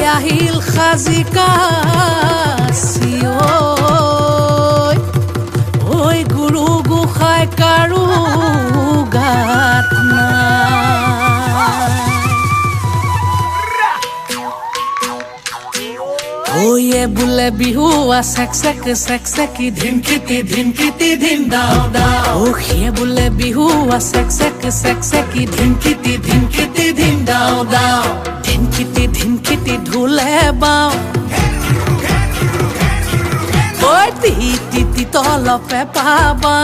আহিল খাজিকা ঐ গুৰু গোসাঁই কাৰো গাত ওয়ে বুলে বিহু সেক সেকি ধিনকিতি ধিন দাও দাও ও হে বুলে বিহু সেক সেকি ধিনকিতি ধিন দাও দাও ধিনকিতি ঢোলে বাও ওই তি তলপে পাবা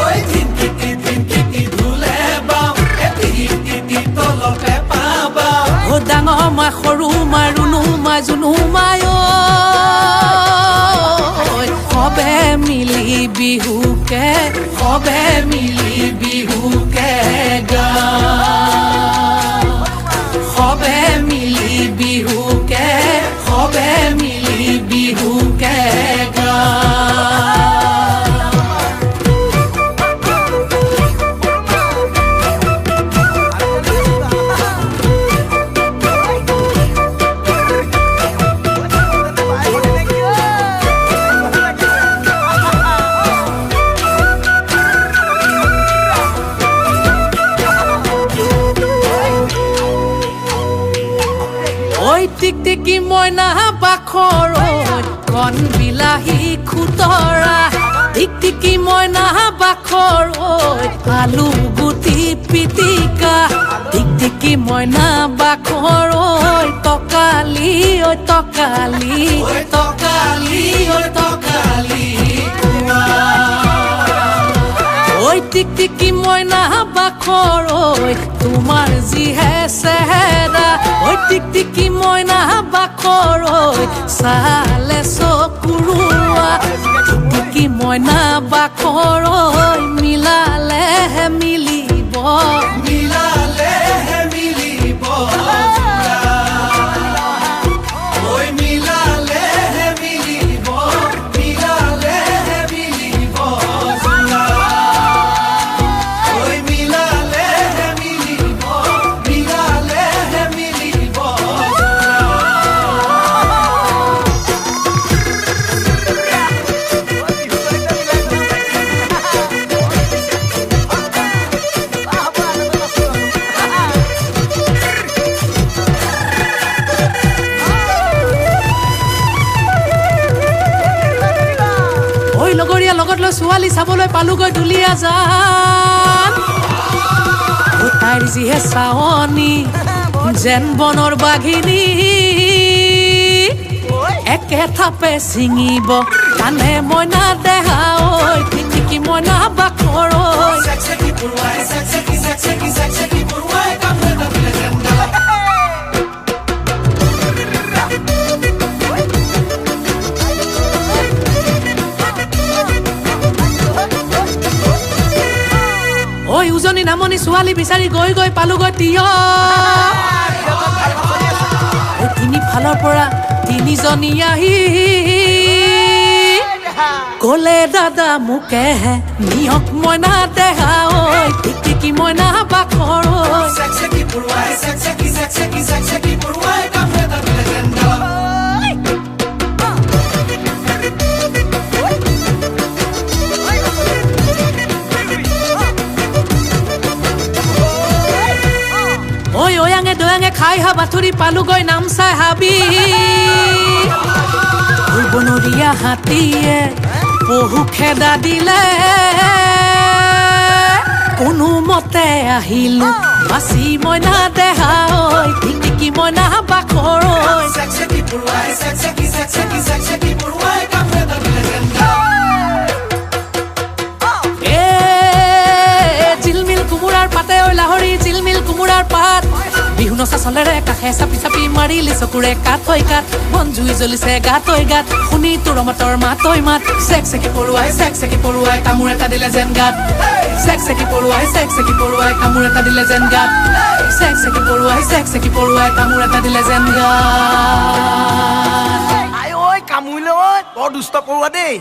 ওই ধিনকিতি ঢোলে বাও তি তলপে পাবা ও ডাঙৰ মাই সৰু মাই ৰুণু মাই জুনু মাই সবে মিলি বিহুকে গা সবে মিলি বিহুকে গা টিকটিকি মইনা বাখৰ কণ বিলাহী খুতৰা টিকটিকি মইনা বাখৰ আলু গুটি পিটিকা টিকটিকি মইনা বাখৰ তকালি ঐ টিকটিকি মইনা বাখৰ তোমাৰ যিহে চেহেৰা ঐ টিকটিকি মইনা বাখৰ চালে চকুৰুৱা টিকটিকি মইনা বাখৰ মিলালেহে মিলিব লগৰীয়া লগত লৈ ছোৱালী চাবলৈ পালোগৈ দুলীয়া জান তাইৰ যিহে চাৱনী যেন বনৰ বাঘিনী একে থাপে ছিঙিব কানে মইনা দেহা টিকটিকি মইনা বাখৰ ঐ উজনি নামনি ছোৱালী বিচাৰি গৈ পালোগৈ তিয় তিনি ফালৰ পৰা তিনিজনী আহি ক'লে দাদা মোকেহে নিয়ক মইনা দেহা টিকটিকি মইনা বাখৰ দয়াঙে খাই হা বাথুৰি পালোগৈ নাম চাই হাবি বনৰীয়া হাতীয়ে বহু খেদা দিলে কোনো মতে আহিলো বাচি মইনা দেহা টিকটিকি মইনা বাখৰ জিলমিল কোমোৰাৰ পাতে লাহৰি জিলমিল কোমোৰাৰ পাত বিহু নচা চলেৰে কাষে চাপি মাৰিলি চকুৰে কাট বন জুই জ্বলিছে গাত শুনি তোৰ মতৰ মাত চেক চেকি পৰুৱাই কামোৰ এটা দিলে যেন গাত চেক চেকি পৰুৱাই কামোৰ এটা দিলে যেন গাত চেক চেকি পৰুৱাই কামোৰ এটা দিলে যেন গাত কামুৰিলে বৰ দুষ্ট পৰুৱা দেই